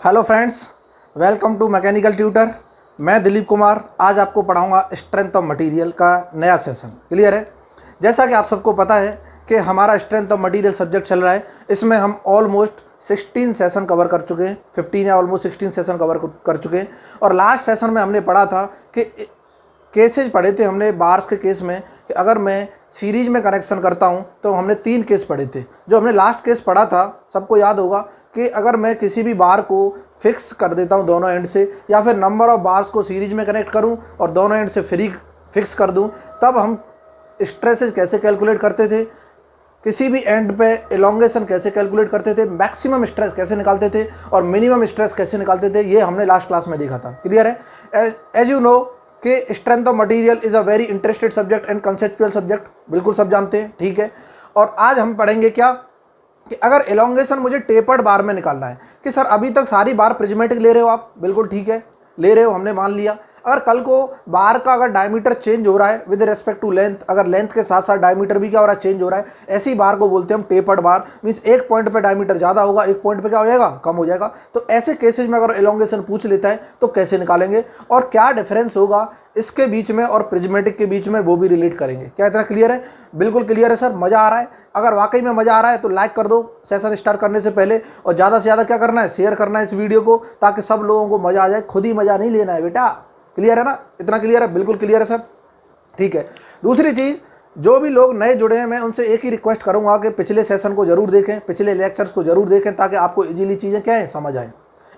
Hello friends, welcome to mechanical tutor. मैं दिलीप कुमार आज आपको पढ़ाऊंगा स्ट्रेंथ ऑफ मटेरियल का नया सेशन। क्लियर है? जैसा कि आप सबको पता है कि हमारा स्ट्रेंथ ऑफ मटेरियल सब्जेक्ट चल रहा है। इसमें हम ऑलमोस्ट 16 सेशन कवर कर चुके हैं, 15 या ऑलमोस्ट 16 सेशन कवर कर चुके हैं। और लास्ट सेशन में हमने पढ़ा था कि केसेज पढ़े थे हमने बार्स के केस में कि अगर मैं सीरीज में कनेक्शन करता हूं तो हमने 3 केस पढ़े थे। जो हमने लास्ट केस पढ़ा था सबको याद होगा कि अगर मैं किसी भी बार को फिक्स कर देता हूं दोनों एंड से, या फिर नंबर ऑफ बार्स को सीरीज में कनेक्ट करूं और दोनों एंड से फ्री फिक्स कर दूं, तब हम स्ट्रेसेस कैसे कैलकुलेट करते थे, किसी भी एंड पे एलोंगेशन कैसे कैलकुलेट करते थे, मैक्सिमम स्ट्रेस कैसे निकालते थे और मिनिमम स्ट्रेस कैसे निकालते थे, ये हमने लास्ट क्लास में देखा था। क्लियर है? एज यू नो कि strength of material is a very interested subject and conceptual subject, बिल्कुल सब जानते हैं। ठीक है, और आज हम पढ़ेंगे क्या कि अगर एलोंगेशन मुझे टेपर्ड बार में निकालना है कि सर अभी तक सारी बार प्रिज्मेटिक ले रहे हो आप, बिल्कुल ठीक है, ले रहे हो, हमने मान लिया। अगर कल को बार का अगर डायमीटर चेंज हो रहा है विद रिस्पेक्ट टू लेंथ, अगर लेंथ के साथ साथ डायमीटर भी क्या हो रहा है, चेंज हो रहा है, ऐसी बार को बोलते हैं हम टेपर्ड बार। मींस एक पॉइंट पे डायमीटर ज़्यादा होगा, एक पॉइंट पे क्या हो जाएगा, कम हो जाएगा। तो ऐसे केसेज में अगर एलोंगेशन पूछ लेता है तो कैसे निकालेंगे और क्या डिफरेंस होगा इसके बीच में और प्रिज्मेटिक के बीच में, वो भी रिलेट करेंगे। क्या इतना क्लियर है? बिल्कुल क्लियर है सर, मज़ा आ रहा है? अगर वाकई में मज़ा आ रहा है तो लाइक कर दो सेशन स्टार्ट करने से पहले, और ज़्यादा से ज़्यादा क्या करना है, शेयर करना है इस वीडियो को, ताकि सब लोगों को मज़ा आ जाए। खुद ही मज़ा नहीं लेना है बेटा। क्लियर है ना? इतना क्लियर है? बिल्कुल क्लियर है सर। ठीक है, दूसरी चीज़, जो भी लोग नए जुड़े हैं मैं उनसे एक ही रिक्वेस्ट करूंगा कि पिछले सेशन को जरूर देखें, पिछले लेक्चर्स को जरूर देखें, ताकि आपको इजीली चीज़ें क्या है, समझ आए।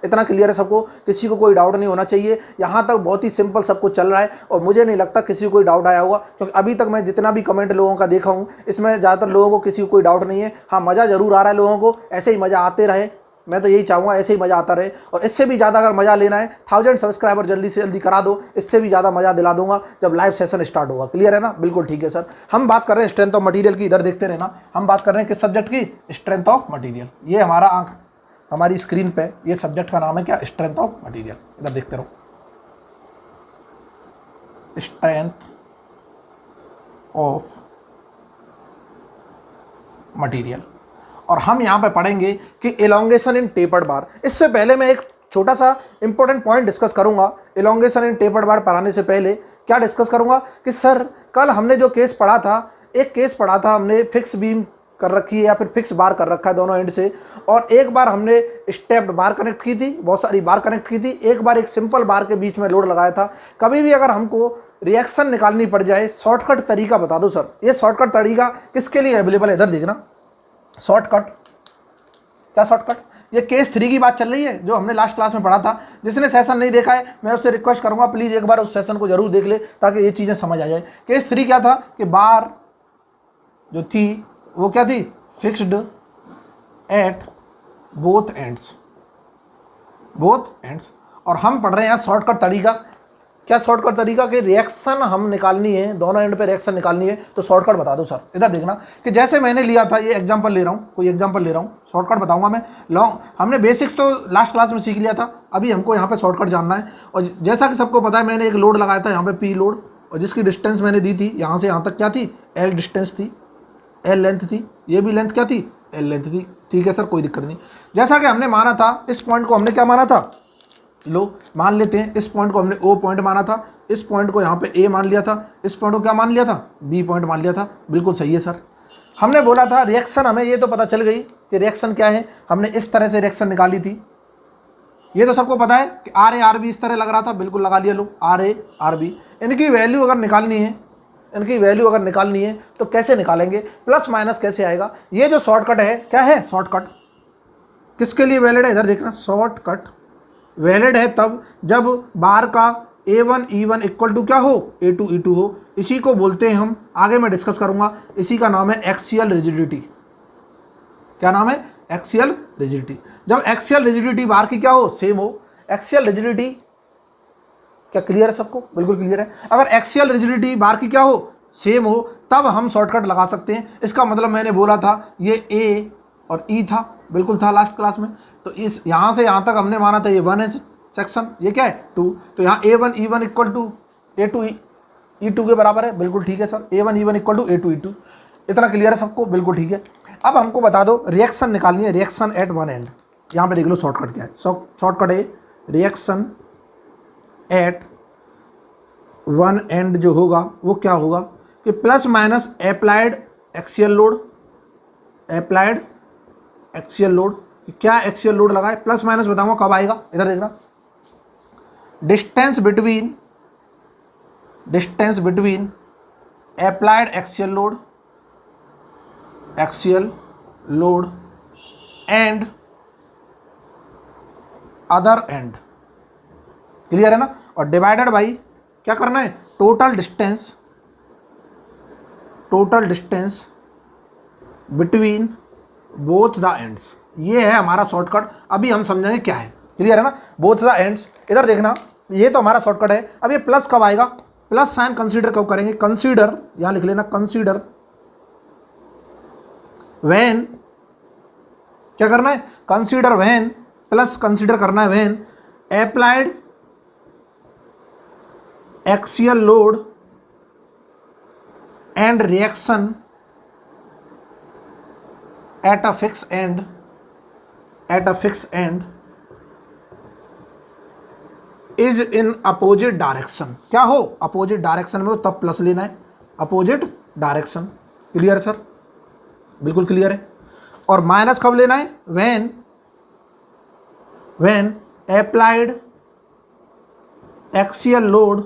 इतना क्लियर है सबको? किसी को कोई डाउट नहीं होना चाहिए। यहाँ तक बहुत ही सिंपल सब कुछ चल रहा है और मुझे नहीं लगता किसी को कोई डाउट आया होगा, क्योंकि अभी तक मैं जितना भी कमेंट लोगों का देखा हूँ इसमें ज़्यादातर लोगों को किसी को कोई डाउट नहीं है। हाँ, मज़ा ज़रूर आ रहा है लोगों को, ऐसे ही मज़ा आते रहे। मैं तो यही चाहूँगा ऐसे ही मज़ा आता रहे, और इससे भी ज़्यादा अगर मज़ा लेना है 1000 सब्सक्राइबर जल्दी से जल्दी करा दो, इससे भी ज़्यादा मज़ा दिला दूंगा जब लाइव सेशन स्टार्ट होगा। क्लियर है ना? बिल्कुल ठीक है सर। हम बात कर रहे हैं स्ट्रेंथ ऑफ मटेरियल की, इधर देखते रहना। हम बात कर रहे हैं किस सब्जेक्ट की? Strength of material. ये हमारा आंख हमारी स्क्रीन पे, ये सब्जेक्ट का नाम है क्या? Strength of material. इधर देखते रहो, स्ट्रेंथ ऑफ मटेरियल। और हम यहां पे पढ़ेंगे कि एलोंगेशन इन टेपर्ड बार। इससे पहले मैं एक छोटा सा इंपॉर्टेंट पॉइंट डिस्कस करूंगा। एलोंगेशन इन टेपर्ड बार पढ़ाने से पहले क्या डिस्कस करूंगा कि सर कल हमने जो केस पढ़ा था, एक केस पढ़ा था हमने फिक्स बीम कर रखी है या फिर फिक्स बार कर रखा है दोनों एंड से, और एक बार हमने स्टेप्ड बार कनेक्ट की थी, बहुत सारी बार कनेक्ट की थी, एक बार एक सिंपल बार के बीच में लोड लगाया था। कभी भी अगर हमको रिएक्शन निकालनी पड़ जाए, शॉर्टकट तरीका बता दो सर। ये शॉर्टकट तरीका किसके लिए अवेलेबल है? इधर देखना, शॉर्टकट। क्या शॉर्टकट? ये केस 3 की बात चल रही है जो हमने लास्ट क्लास में पढ़ा था। जिसने सेशन नहीं देखा है मैं उससे रिक्वेस्ट करूंगा प्लीज एक बार उस सेशन को जरूर देख ले, ताकि ये चीजें समझ आ जाए। केस 3 क्या था कि बार जो थी वो क्या थी? Fixed at both ends, both ends. और हम पढ़ रहे हैं यहाँ शॉर्टकट तरीका। क्या शॉर्टकट तरीका? कि रिएक्शन हम निकालनी है, दोनों एंड पे रिएक्शन निकालनी है, तो शॉर्टकट बता दो सर। इधर देखना कि जैसे मैंने लिया था, ये एग्जांपल ले रहा हूँ, कोई एग्जांपल ले रहा हूँ, शॉर्टकट बताऊंगा मैं। लॉन्ग हमने बेसिक्स तो लास्ट क्लास में सीख लिया था, अभी हमको यहाँ पे शॉर्टकट जानना है। और जैसा कि सबको पता है मैंने एक लोड लगाया था यहाँ पे, पी लोड, और जिसकी डिस्टेंस मैंने दी थी यहाँ से यहाँ तक क्या थी? एल डिस्टेंस थी, एल लेंथ थी, ये भी लेंथ क्या थी? एल लेंथ थी। ठीक है सर, कोई दिक्कत नहीं। जैसा कि हमने माना था, इस पॉइंट को हमने क्या माना था? लो मान लेते हैं, इस पॉइंट को हमने ओ पॉइंट माना था, इस पॉइंट को यहाँ पे ए मान लिया था, इस पॉइंट को क्या मान लिया था? बी पॉइंट मान लिया था। बिल्कुल सही है सर। हमने बोला था रिएक्शन, हमें ये तो पता चल गई कि रिएक्शन क्या है, हमने इस तरह से रिएक्शन निकाली थी। ये तो सबको पता है कि आर ए आर बी इस तरह लग रहा था, बिल्कुल लगा लिया। लो आर ए आर बी, इनकी वैल्यू अगर निकालनी है, इनकी वैल्यू अगर निकालनी है तो कैसे निकालेंगे? प्लस माइनस कैसे आएगा? ये जो शॉर्टकट है, क्या है शॉर्टकट? किसके लिए वैलिड है? इधर देखना, शॉर्टकट वैलिड है तब जब बार का A1 E1 इक्वल टू क्या हो? A2 E2 हो। इसी को बोलते हैं हम, आगे मैं डिस्कस करूंगा, इसी का नाम है एक्सियल रिजिडिटी। क्या नाम है? Axial rigidity. जब एक्सियल रिजिडिटी बार की क्या हो? सेम हो। एक्सियल रिजिडिटी क्या क्लियर है सबको? बिल्कुल क्लियर है। अगर एक्सियल रिजिडिटी बार की क्या हो? सेम हो, तब हम शॉर्टकट लगा सकते हैं। इसका मतलब मैंने बोला था ये ए और ई था, बिल्कुल था लास्ट क्लास में। तो इस यहाँ से यहाँ तक हमने माना था ये 1 है सेक्शन, ये क्या है 2। तो यहाँ A1 E1 equal to A2 E2 के बराबर है। बिल्कुल ठीक है sir, A1 E1 equal to A2 E2। इतना क्लियर है सबको? बिल्कुल ठीक है। अब हमको बता दो रिएक्शन निकालनी है, रिएक्शन एट वन एंड। यहाँ पे देख लो शॉर्टकट क्या है। शॉर्टकट है रिएक्शन एट वन एंड जो होगा वो क्या होगा कि plus minus applied axial load, applied axial load, क्या एक्सियल लोड लगा है, प्लस माइनस बताऊंगा कब आएगा, इधर देखना, distance between applied axial load and other and, clear है ना, और डिवाइडेड बाई क्या करना है, total distance between both the ends. ये है हमारा शॉर्टकट। अभी हम समझेंगे क्या है, क्लियर है ना, बोथ द एंड्स। इधर देखना, ये तो हमारा शॉर्टकट है। अब ये प्लस कब आएगा, प्लस साइन कंसीडर कब करेंगे, कंसीडर यहां लिख लेना, कंसीडर व्हेन, क्या करना है, कंसीडर व्हेन, प्लस कंसीडर करना है when applied axial load and reaction at a fix and is in opposite direction. क्या हो, अपोजिट डायरेक्शन में हो तब प्लस लेना है, अपोजिट डायरेक्शन। क्लियर है सर, बिल्कुल क्लियर है। और माइनस कब लेना है, when applied axial load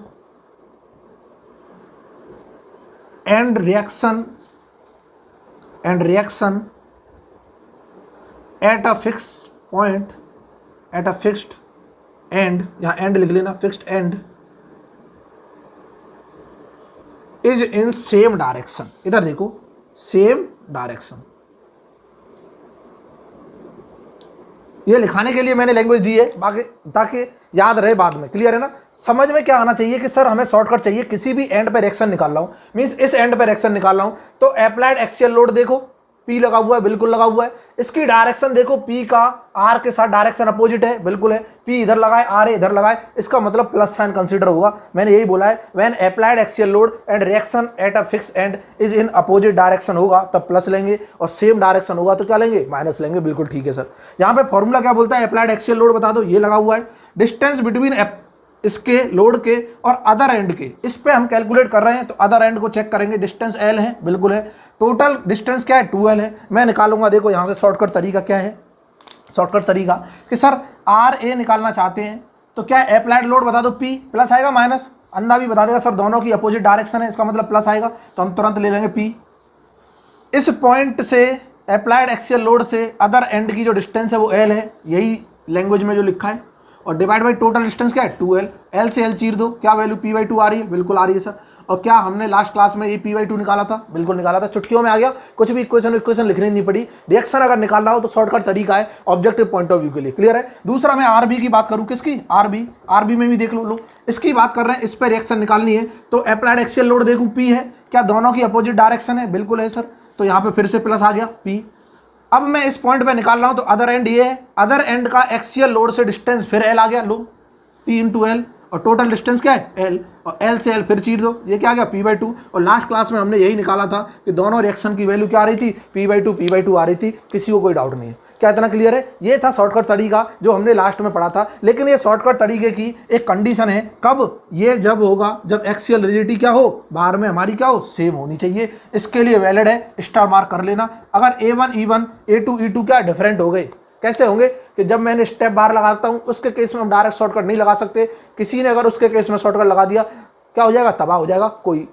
and reaction at a fix point, at a fixed and, यहाँ एंड लिख लेना, fixed and is in same direction. इधर देखो, सेम डायरेक्शन। ये लिखाने के लिए मैंने लैंग्वेज दी है, बाकी ताकि याद रहे बाद में। क्लियर है ना, समझ में क्या आना चाहिए कि सर हमें शॉर्टकट चाहिए, किसी भी एंड पे रिएक्शन निकाल रहा हूँ, मींस इस एंड पे रिएक्शन निकाल रहा हूँ, तो अप्लाइड एक्सियल लोड देखो P लगा हुआ है, बिल्कुल लगा हुआ है। इसकी डायरेक्शन देखो, P का R के साथ डायरेक्शन अपोजिट है, बिल्कुल है। P इधर लगा है, R इधर लगा है, इसका मतलब प्लस साइन कंसीडर होगा। मैंने यही बोला है, when applied axial load and reaction at a fix and is in opposite direction होगा तब प्लस लेंगे, और सेम डायरेक्शन होगा तो क्या लेंगे, माइनस लेंगे। बिल्कुल ठीक है सर। यहाँ पे फॉर्मूला क्या बोलता है, अप्लाइड एक्सियल लोड बता दो, ये लगा हुआ है, डिस्टेंस बिटवीन इसके लोड के और अदर एंड के, इस पे हम कैलकुलेट कर रहे हैं तो अदर एंड को चेक करेंगे, डिस्टेंस L है, बिल्कुल है। टोटल डिस्टेंस क्या है, 2L है। मैं निकालूंगा, देखो यहाँ से शॉर्टकट तरीका क्या है, शॉर्टकट तरीका कि सर RA निकालना चाहते हैं तो क्या है, अप्लाइड लोड बता दो P, प्लस आएगा माइनस, अंधा भी बता देगा सर दोनों की अपोजिट डायरेक्शन है, इसका मतलब प्लस आएगा, तो हम तुरंत ले लेंगे P। इस पॉइंट से अप्लाइड एक्सियल लोड से अदर एंड की जो डिस्टेंस है वो L है, यही लैंग्वेज में जो लिखा है, और डिवाइड बाई टोटल डिस्टेंस क्या है, 2L। L से L चीर दो, क्या वैल्यू P/2 आ रही है, बिल्कुल आ रही है सर। और क्या हमने लास्ट क्लास में ये P/2 निकाला था, बिल्कुल निकाला था, चुटकियों में आ गया, कुछ भी इक्वेशन लिखनी नहीं पड़ी। रिएक्शन अगर निकालना हो तो शॉर्टकट तरीका है ऑब्जेक्टिव पॉइंट ऑफ व्यू के लिए। क्लियर है। दूसरा मैं RB की बात करूँ, किसकी, RB में भी देख लो, इसकी बात कर रहे हैं, इस पर रिएक्शन निकालनी है तो अप्लाइड एक्सियल लोड देखूँ P है, क्या दोनों की अपोजिट डायरेक्शन है, बिल्कुल है सर, तो यहाँ पे फिर से प्लस आ गया P। अब मैं इस पॉइंट पे निकाल रहा हूं तो अदर एंड ये है, अदर एंड का एक्सियल लोड से डिस्टेंस फिर L आ गया, लो P × L, और टोटल डिस्टेंस क्या है L, और L से L फिर चीर दो, ये क्या आ गया P/2। और लास्ट क्लास में हमने यही निकाला था कि दोनों रिएक्शन की वैल्यू क्या आ रही थी, P/2 आ रही थी, किसी को कोई डाउट नहीं है। क्या इतना क्लियर है। ये था शॉर्टकट तरीका जो हमने लास्ट में पढ़ा था, लेकिन ये शॉर्टकट तरीके की एक कंडीशन है, कब, ये जब होगा जब एक्सियल रिजिडिटी क्या हो, बाहर में हमारी क्या हो, सेम होनी चाहिए। इसके लिए वैलिड है, स्टार मार्क कर लेना। अगर A1 E1 A2 E2 क्या डिफरेंट हो गए, कैसे होंगे कि जब मैंने स्टेप बार लगाता हूं उसके केस में हम डायरेक्ट शॉर्टकट नहीं लगा सकते, किसी ने अगर उसके केस में शॉर्टकट लगा दिया क्या हो जाएगा, तबाह हो जाएगा, कोई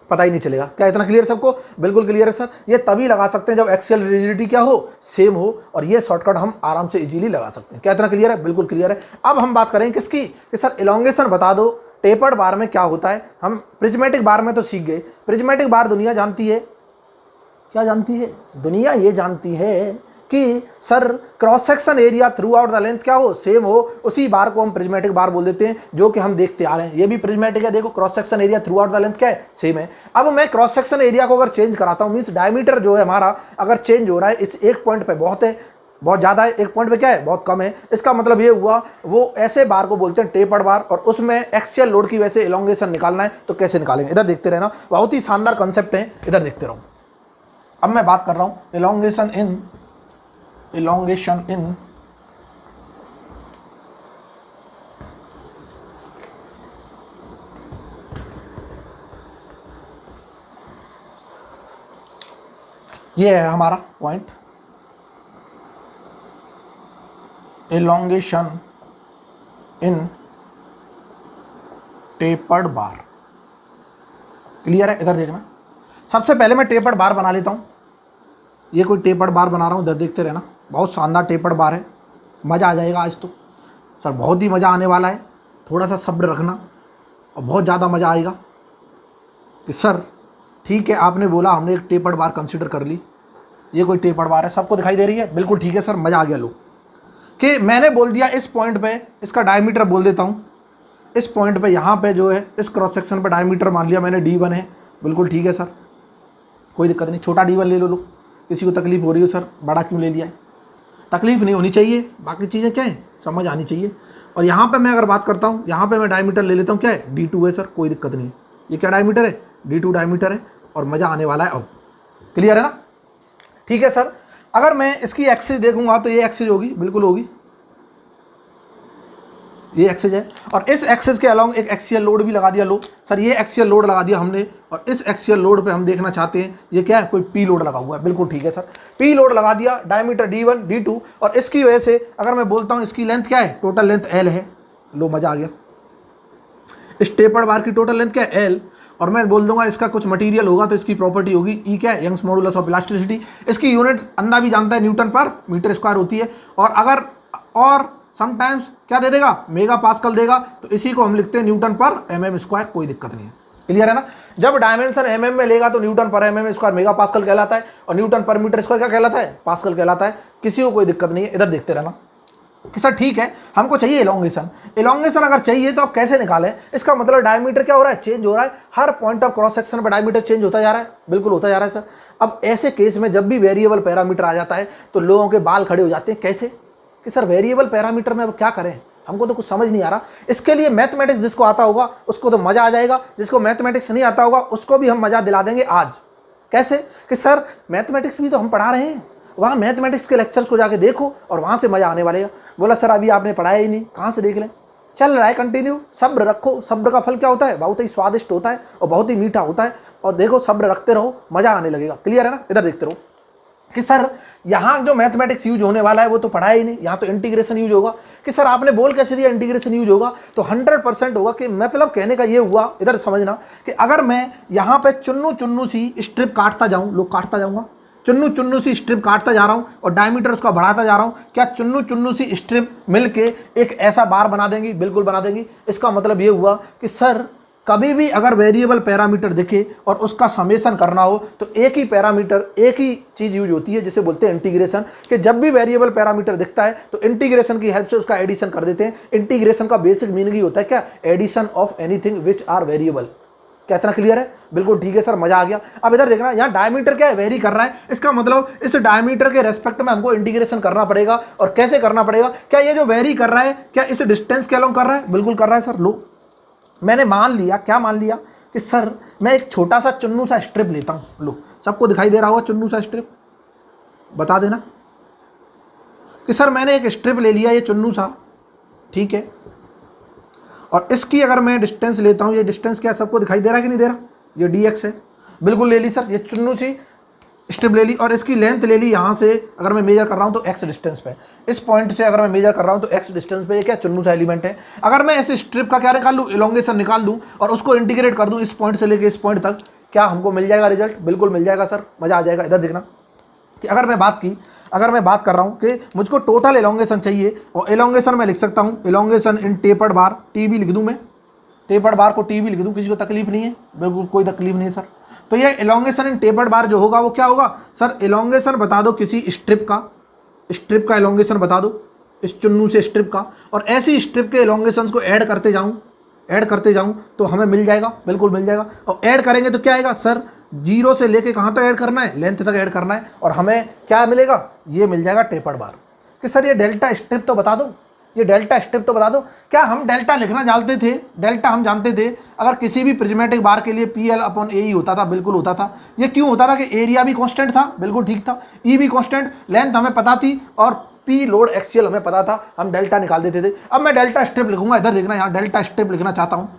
पता ही नहीं चलेगा। क्या इतना क्लियर सबको, बिल्कुल क्लियर है सर। ये तभी लगा सकते हैं जब एक्सियल रिजिडिटी क्या हो, सेम हो, और ये शॉर्टकट हम आराम से इजीली लगा सकते हैं। क्या इतना क्लियर है, बिल्कुल क्लियर है। अब हम बात करें किसकी, कि सर इलोंगेशन बता दो, टेपर्ड बार में क्या होता है। हम प्रिज्मेटिक बार में तो सीख गए, प्रिज्मेटिक बार दुनिया जानती है, क्या जानती है, दुनिया ये जानती है कि sir cross section area through out the length क्या हो, सेम हो, उसी बार को हम प्रिज्मेटिक बार बोल देते हैं, जो कि हम देखते आ रहे हैं। ये भी प्रिज्मेटिक है, देखो cross section area through out the length क्या है, सेम है। अब मैं क्रॉस सेक्शन एरिया को अगर चेंज कराता हूँ, मीन्स डायमीटर जो है हमारा अगर चेंज हो रहा है, इस एक पॉइंट पे बहुत है, बहुत ज़्यादा है, एक पॉइंट पे क्या है, बहुत कम है, इसका मतलब ये हुआ वो ऐसे बार को बोलते हैं टेपर्ड बार, और उसमें एक्सियल लोड की वजह से इलोंगेशन निकालना है तो कैसे निकालेंगे, इधर देखते रहना, बहुत ही शानदार कंसेप्ट है, इधर देखते रहो। अब मैं बात कर रहा हूँ इलोंगेशन इन ये है हमारा पॉइंट, elongation इन टेपर्ड बार। क्लियर है? इधर देखना, सबसे पहले मैं टेपर्ड बार बना लेता हूँ। ये कोई टेपर्ड बार बना रहा हूँ, इधर देखते रहना, बहुत शानदार टेपर्ड बार है, मज़ा आ जाएगा आज तो सर, बहुत ही मज़ा आने वाला है। थोड़ा सा सब्र रखना और बहुत ज़्यादा मज़ा आएगा कि सर ठीक है आपने बोला, हमने एक टेपर्ड बार कंसिडर कर ली, ये कोई टेपर्ड बार है, सबको दिखाई दे रही है, बिल्कुल ठीक है सर, मज़ा आ गया। लो कि मैंने बोल दिया इस पॉइंट पे इसका डायमीटर बोल देता हूँ, इस पॉइंट पे यहाँ पे जो है इस क्रॉस सेक्शन पे डायमीटर मान लिया मैंने D1 है, बिल्कुल ठीक है सर, कोई दिक्कत नहीं, छोटा D1 ले लो। किसी को तकलीफ हो रही हो सर बड़ा क्यों ले लिया है, तकलीफ नहीं होनी चाहिए, बाकी चीज़ें क्या है समझ आनी चाहिए। और यहाँ पे मैं अगर बात करता हूँ, यहाँ पे मैं डायमीटर ले लेता हूँ, क्या है D2 है सर, कोई दिक्कत नहीं, ये क्या डायमीटर है D2 डायमीटर है, और मज़ा आने वाला है। अब क्लियर है ना? ठीक है सर। अगर मैं इसकी एक्सिस देखूंगा तो ये एक्सिस होगी, बिल्कुल होगी, ये एक्सिस है, और इस एक्सिस के अलोंग एक एक्सियल लोड भी लगा दिया। लो सर ये एक्सियल लोड लगा दिया हमने, और इस एक्सियल लोड पे हम देखना चाहते हैं ये क्या है, कोई पी लोड लगा हुआ है, बिल्कुल ठीक है सर, पी लोड लगा दिया, डायमीटर D1 D2, और इसकी वजह से अगर मैं बोलता हूँ इसकी लेंथ क्या है, टोटल लेंथ L है। लो मजा आ गया, इस टेपर्ड बार की टोटल लेंथ क्या है L, और मैं बोल दूंगा इसका कुछ मटेरियल होगा तो इसकी प्रॉपर्टी होगी E क्या है, यंग्स मॉडुलस ऑफ इलास्टिसिटी। इसकी यूनिट अंधा भी जानता है न्यूटन पर मीटर स्क्वायर होती है, और अगर और समटाइम्स क्या दे देगा, मेगा पास्कल देगा, तो इसी को हम लिखते हैं न्यूटन पर mm स्क्वायर, कोई दिक्कत नहीं है। क्लियर है ना? जब डायमेंशन mm में लेगा तो न्यूटन पर mm स्क्वायर मेगा पास्कल कहलाता है, और न्यूटन पर मीटर स्क्वायर क्या कहलाता है, पास्कल कहलाता है। किसी को कोई दिक्कत नहीं है, इधर देखते रहना कि सर ठीक है हमको चाहिए एलोंगेशन। एलोंगेशन अगर चाहिए तो आप कैसे निकालें, इसका मतलब डायमीटर क्या हो रहा है, चेंज हो रहा है, हर पॉइंट ऑफ क्रॉस सेक्शन पर डायमीटर चेंज होता जा रहा है, बिल्कुल होता जा रहा है सर। अब ऐसे केस में जब भी वेरिएबल पैरामीटर आ जाता है तो लोगों के बाल खड़े हो जाते हैं, कैसे कि सर वेरिएबल पैरामीटर में अब क्या करें, हमको तो कुछ समझ नहीं आ रहा। इसके लिए मैथमेटिक्स जिसको आता होगा उसको तो मज़ा आ जाएगा, जिसको मैथमेटिक्स नहीं आता होगा उसको भी हम मज़ा दिला देंगे आज। कैसे कि सर मैथमेटिक्स भी तो हम पढ़ा रहे हैं, वहाँ मैथमेटिक्स के लेक्चर्स को जाके देखो और वहाँ से मज़ा आने वाले है। बोला सर अभी आपने पढ़ाया ही नहीं, कहाँ से देख लें, चल रहा है कंटिन्यू, सब्र रखो, सब्र का फल क्या होता है, बहुत ही स्वादिष्ट होता है और बहुत ही मीठा होता है, और देखो सब्र रखते रहो, मज़ा आने लगेगा। क्लियर है ना? इधर देखते रहो कि सर यहाँ जो मैथमेटिक्स यूज होने वाला है वो तो पढ़ा ही नहीं, यहाँ तो इंटीग्रेशन यूज होगा। कि सर आपने बोल कैसे दिया इंटीग्रेशन यूज होगा, तो 100% होगा। कि मतलब कहने का ये हुआ, इधर समझना कि अगर मैं यहाँ पे चुन्नू चुन्नू सी स्ट्रिप काटता जाऊँ, लोग काटता जाऊँगा, चुन्नू चुन्नू सी स्ट्रिप काटता जा रहा हूँ और डायमीटर उसका बढ़ाता जा रहा हूँ, क्या चुन्नू चुन्नू सी स्ट्रिप मिलके एक ऐसा बार बना देंगी, बिल्कुल बना देंगी। इसका मतलब ये हुआ कि सर कभी भी अगर वेरिएबल पैरामीटर दिखे और उसका समेशन करना हो तो एक ही पैरामीटर, एक ही चीज़ यूज होती है जिसे बोलते हैं इंटीग्रेशन। कि जब भी वेरिएबल पैरामीटर दिखता है तो इंटीग्रेशन की हेल्प से उसका एडिशन कर देते हैं। इंटीग्रेशन का बेसिक मीनिंग ही होता है क्या, addition of anything which are variable. क्या इतना क्लियर है? बिल्कुल ठीक है सर, मजा आ गया। अब इधर देखना, यहाँ डायमीटर क्या है, वेरी कर रहा है, इसका मतलब इस डायमीटर के रेस्पेक्ट में हमको इंटीग्रेशन करना पड़ेगा। और कैसे करना पड़ेगा, क्या ये जो वेरी कर रहा है क्या इस डिस्टेंस के अलोंग कर रहा है, बिल्कुल कर रहा है सर। लो मैंने मान लिया, क्या मान लिया कि सर मैं एक छोटा सा चुन्नू सा स्ट्रिप लेता हूँ। लो सबको दिखाई दे रहा होगा चुन्नू सा स्ट्रिप, बता देना कि सर मैंने एक स्ट्रिप ले लिया, ये चुन्नू सा, ठीक है, और इसकी अगर मैं डिस्टेंस लेता हूँ, ये डिस्टेंस क्या सबको दिखाई दे रहा है कि नहीं दे रहा, ये dx है, बिल्कुल ले ली सर, ये चुन्नू सी स्ट्रिप ले ली और इसकी लेंथ ले ली। यहाँ से अगर मैं मेजर कर रहा हूँ तो x डिस्टेंस पे, इस पॉइंट से अगर मैं मेजर कर रहा हूँ तो x डिस्टेंस पे, ये क्या चुन्नू सा एलिमेंट है। अगर मैं इस स्ट्रिप का क्या निकाल लूँ, एलोंगेशन निकाल दूँ और उसको इंटीग्रेट कर दूँ इस पॉइंट से लेके इस पॉइंट तक, क्या हमको मिल जाएगा रिजल्ट, बिल्कुल मिल जाएगा सर, मज़ा आ जाएगा। इधर देखना कि अगर मैं बात कर रहा हूँ कि मुझको टोटल एलोंगेशन चाहिए, और एलोंगेशन मैं लिख सकता हूँ एलोंगेशन इन टेपर्ड बार, टी भी लिख दूँ मैं, टेपर्ड बार को टी भी लिख दूँ, किसी को तकलीफ नहीं है, बिल्कुल कोई तकलीफ नहीं है सर। तो ये एलोंगेशन इन टेपर्ड बार जो होगा वो क्या होगा सर, एलोंगेशन बता दो किसी स्ट्रिप का एलोंगेशन बता दो, इस चुन्नू से स्ट्रिप का, और ऐसी स्ट्रिप के एलोंगेशन को ऐड करते जाऊँ तो हमें मिल जाएगा, बिल्कुल मिल जाएगा। और ऐड करेंगे तो क्या आएगा सर, 0 से लेके कहाँ तक ऐड करना है, लेंथ तक ऐड करना है, और हमें क्या मिलेगा, ये मिल जाएगा टेपर्ड बार। कि सर ये डेल्टा स्ट्रिप तो बता दो, ये डेल्टा स्ट्रिप तो बता दो। क्या हम डेल्टा लिखना जानते थे, डेल्टा हम जानते थे अगर किसी भी प्रिज्मेटिक बार के लिए PL/AE होता था, बिल्कुल होता था। ये क्यों होता था कि एरिया भी कांस्टेंट था, बिल्कुल ठीक था, E भी कांस्टेंट, लेंथ हमें पता थी और P लोड एक्सियल हमें पता था, हम डेल्टा निकाल देते थे। अब मैं डेल्टा स्ट्रिप लिखूंगा, इधर देखना, यहाँ डेल्टा स्ट्रिप लिखना चाहता हूँ।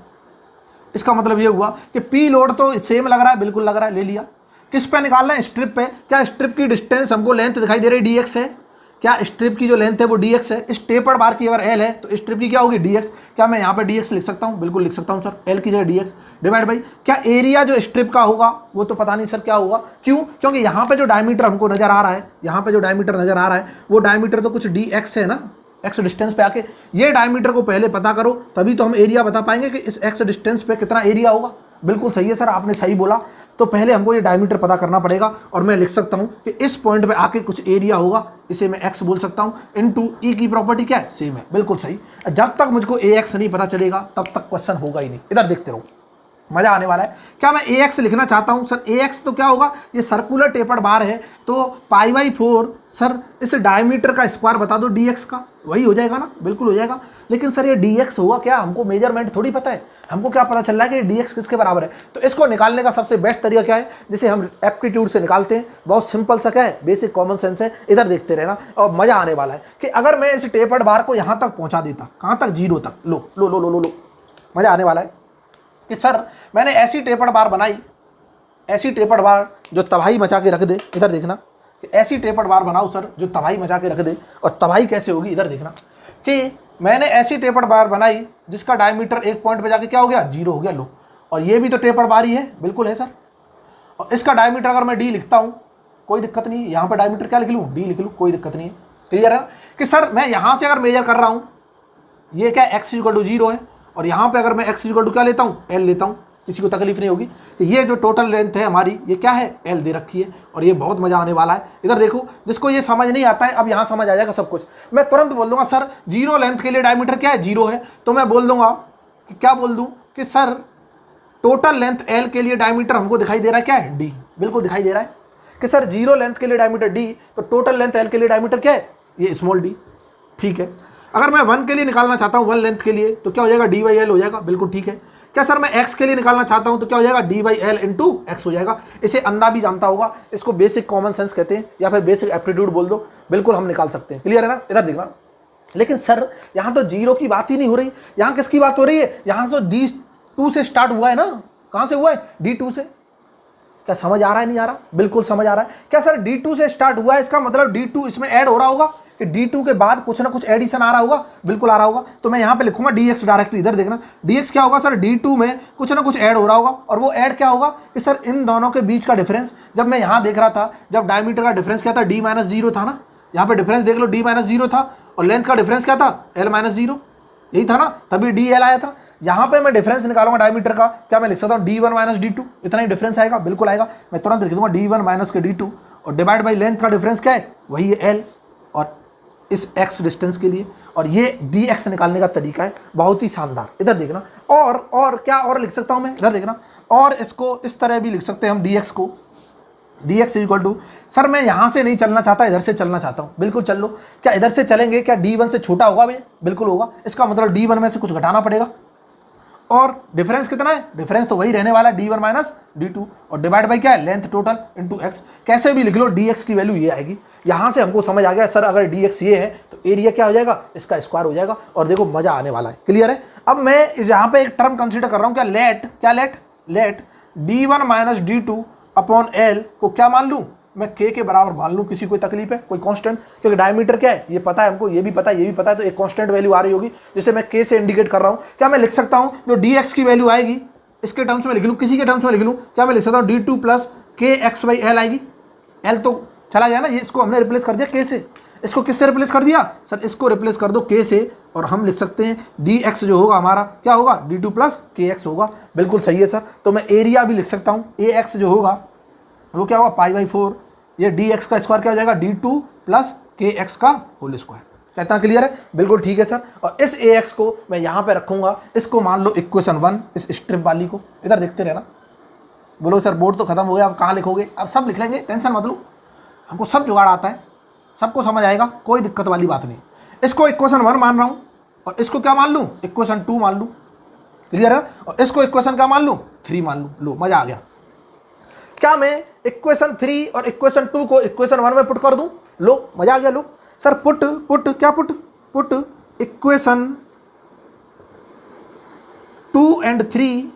इसका मतलब ये हुआ कि P लोड तो सेम लग रहा है, बिल्कुल लग रहा है, ले लिया। किस पे निकालना है, स्ट्रिप पे। क्या स्ट्रिप की डिस्टेंस हमको लेंथ दिखाई दे रही dx है, क्या स्ट्रिप की जो लेंथ है वो dx है। इस टेपर्ड बार की अगर l है तो स्ट्रिप की क्या होगी dx। क्या मैं यहाँ पे dx लिख सकता हूँ, बिल्कुल लिख सकता हूँ सर, l की जगह dx डिवाइड बाई क्या एरिया जो स्ट्रिप का होगा वो तो पता नहीं सर क्या होगा, क्यों, क्योंकि यहाँ पे जो डायमीटर हमको नजर आ रहा है, यहाँ पे जो डायमीटर नजर आ रहा है वो डायमीटर तो कुछ dx है ना, x डिस्टेंस पे आके ये डायमीटर को पहले पता करो, तभी तो हम एरिया बता पाएंगे कि इस x डिस्टेंस पे कितना एरिया होगा। बिल्कुल सही है सर, आपने सही बोला। तो पहले हमको ये डायमीटर पता करना पड़ेगा और मैं लिख सकता हूँ कि इस पॉइंट पे आके कुछ एरिया होगा, इसे मैं x बोल सकता हूँ, इनटू ई की प्रॉपर्टी क्या है, सेम है, बिल्कुल सही। जब तक मुझको ax नहीं पता चलेगा तब तक क्वेश्चन होगा ही नहीं। इधर देखते रहो, मजा आने वाला है। क्या मैं ax लिखना चाहता हूं सर, ax तो क्या होगा, ये सर्कुलर टेपर्ड बार है तो π/4 सर इस डायमीटर का स्क्वायर बता दो dx का, वही हो जाएगा ना, बिल्कुल हो जाएगा। लेकिन सर ये dx हुआ क्या, हमको मेजरमेंट थोड़ी पता है, हमको क्या पता चल रहा है कि dx किसके बराबर है। तो इसको निकालने का सबसे बेस्ट तरीका क्या है, जिसे हम एप्टीट्यूड से निकालते हैं, बहुत सिंपल सा क्या है, बेसिक कॉमन सेंस है। इधर देखते रहना और मजा आने वाला है कि अगर मैं इस टेपर्ड बार को यहाँ तक पहुँचा देता, कहाँ तक, 0 तक, लो लो लो लो लो लो, मजा आने वाला है कि सर मैंने ऐसी टेपर्ड बार बनाई, ऐसी टेपर्ड बार जो तबाही मचा के रख दे। इधर देखना कि ऐसी टेपर्ड बार बनाओ सर जो तबाही मचा के रख दे, और तबाही कैसे होगी, इधर देखना कि मैंने ऐसी टेपर्ड बार बनाई जिसका डायमीटर एक पॉइंट पे जाके क्या हो गया, 0 हो गया। लो, और ये भी तो टेपर्ड बार ही है, बिल्कुल है सर। और इसका डायमीटर अगर मैं d लिखता हूँ कोई दिक्कत नहीं है, यहाँ पर डायमीटर क्या लिख लूँ, d लिख लूँ, कोई दिक्कत नहीं है। क्लियर है कि सर मैं यहाँ से अगर मेजर कर रहा हूँ, ये क्या x = 0 है, और यहाँ पे अगर मैं x = क्या लेता हूँ, l लेता हूँ, किसी को तकलीफ नहीं होगी। तो ये जो टोटल लेंथ है हमारी, ये क्या है, l दे रखी है, और ये बहुत मजा आने वाला है। इधर देखो, जिसको ये समझ नहीं आता है अब यहाँ समझ आ जाएगा सब कुछ। मैं तुरंत बोल दूंगा सर 0 लेंथ के लिए डायमीटर क्या है, 0 है, तो मैं बोल दूंगा कि क्या बोल दूँ कि सर टोटल लेंथ l के लिए डायमीटर हमको दिखाई दे रहा है क्या है, d, बिल्कुल दिखाई दे रहा है कि सर 0 लेंथ के लिए डायमीटर d, तो टोटल लेंथ l के लिए डायमीटर क्या है, ये स्मॉल d, ठीक है। अगर मैं 1 के लिए निकालना चाहता हूँ, 1 लेंथ के लिए, तो क्या हो जाएगा, d/l हो जाएगा, बिल्कुल ठीक है। क्या सर मैं x के लिए निकालना चाहता हूँ तो क्या हो जाएगा, d/l इंटू x हो जाएगा। इसे अंधा भी जानता होगा, इसको बेसिक कॉमन सेंस कहते हैं, या फिर बेसिक एप्टीट्यूड बोल दो, बिल्कुल हम निकाल सकते हैं। क्लियर है ना, इधर देखना। लेकिन सर यहाँ तो 0 की बात ही नहीं हो रही, यहाँ किसकी बात हो रही है, यहाँ से d2 से स्टार्ट हुआ है ना, कहाँ से हुआ है, d2 से। क्या समझ आ रहा है, नहीं आ रहा, बिल्कुल समझ आ रहा है। क्या सर d2 से स्टार्ट हुआ है, इसका मतलब d2 इसमें ऐड हो रहा होगा कि d2 के बाद कुछ ना कुछ एडिशन आ रहा होगा, बिल्कुल आ रहा होगा। तो मैं यहाँ पे लिखूंगा dx डायरेक्ट, इधर देखना dx क्या होगा सर, d2 में कुछ ना कुछ ऐड हो रहा होगा, और वो ऐड क्या होगा कि सर इन दोनों के बीच का डिफरेंस। जब मैं यहाँ देख रहा था, जब डायमीटर का डिफरेंस क्या था, d-0 था ना, यहाँ पे डिफरेंस देख लो, d-0 था, और लेंथ का डिफरेंस क्या था, l-0, यही था ना, तभी dl आया था। यहाँ पे मैं डिफरेंस निकालूंगा डायमीटर का, क्या मैं लिख सकता हूँ d1 - d2, इतना ही डिफरेंस आएगा, बिल्कुल आएगा। मैं तुरंत लिख दूंगा d1 - के d2, और डिवाइड बाई लेंथ का डिफरेंस क्या है, वही है l, और इस x डिस्टेंस के लिए, और ये dx निकालने का तरीका है, बहुत ही शानदार। इधर देखना, और क्या और लिख सकता हूँ मैं, इधर देखना, और इसको इस तरह भी लिख सकते हैं हम dx को, dx = सर मैं यहाँ से नहीं चलना चाहता, इधर से चलना चाहता हूँ, बिल्कुल चल लो। क्या इधर से चलेंगे, क्या d1 से छोटा होगा भैया, बिल्कुल होगा। इसका मतलब d1 में से कुछ घटाना पड़ेगा, और डिफरेंस कितना है, डिफरेंस तो वही रहने वाला है, d1 - d2, और डिवाइड बाई क्या है, लेंथ टोटल इंटू x। कैसे भी लिख लो, dx की वैल्यू ये आएगी। यहाँ से हमको समझ आ गया सर अगर dx ये है तो एरिया क्या हो जाएगा, इसका स्क्वायर हो जाएगा, और देखो मजा आने वाला है। क्लियर है। अब मैं इस यहाँ पे एक टर्म कंसीडर कर रहा हूँ, क्या late d1 - d2 upon l को क्या मान लूँ मैं, k के बराबर मान लूँ, किसी कोई तकलीफ है, कोई कांस्टेंट, क्योंकि डायमीटर क्या है ये पता है हमको, ये भी पता है, ये भी पता है, तो एक कांस्टेंट वैल्यू आ रही होगी जिसे मैं k से इंडिकेट कर रहा हूँ। क्या मैं लिख सकता हूँ जो dx की वैल्यू आएगी इसके टर्म्स में लिख लूँ, किसी के टर्म्स में लिख लूँ, क्या मैं लिख सकता हूँ d2 + kx/l आएगी। l तो चला गया ना, ये इसको हमने रिप्लेस कर दिया k से। इसको किससे रिप्लेस कर दिया सर, इसको रिप्लेस कर दो k से, और हम लिख सकते हैं dx जो होगा हमारा क्या होगा, d2 + kx होगा, बिल्कुल सही है सर। तो मैं एरिया भी लिख सकता हूँ, ax जो होगा वो क्या होगा, π/4, ये dx का स्क्वायर क्या हो जाएगा, d2 + kx का होल स्क्वायर। कितना क्लियर है, बिल्कुल ठीक है सर। और इस ax को मैं यहाँ पे रखूंगा, इसको मान लो इक्वेशन 1, इस स्ट्रिप वाली को। इधर देखते रहना, बोलो सर बोर्ड तो खत्म हो गया, अब कहाँ लिखोगे, अब सब लिख लेंगे, टेंशन मत लो, हमको सब जुगाड़ आता है, सबको समझ आएगा, कोई दिक्कत वाली बात नहीं। इसको इक्वेशन 1 मान रहा हूँ, और इसको क्या मान लूँ, इक्वेशन 2 मान लूँ। क्लियर है। और इसको इक्वेशन क्या मान लूँ, 3 मान लूँ। लो मजा आ गया। क्या मैं इक्वेशन 3 और इक्वेशन 2 को इक्वेशन 1 में पुट कर दूं, लो मजा आ गया। लो sir put equation 2 and 3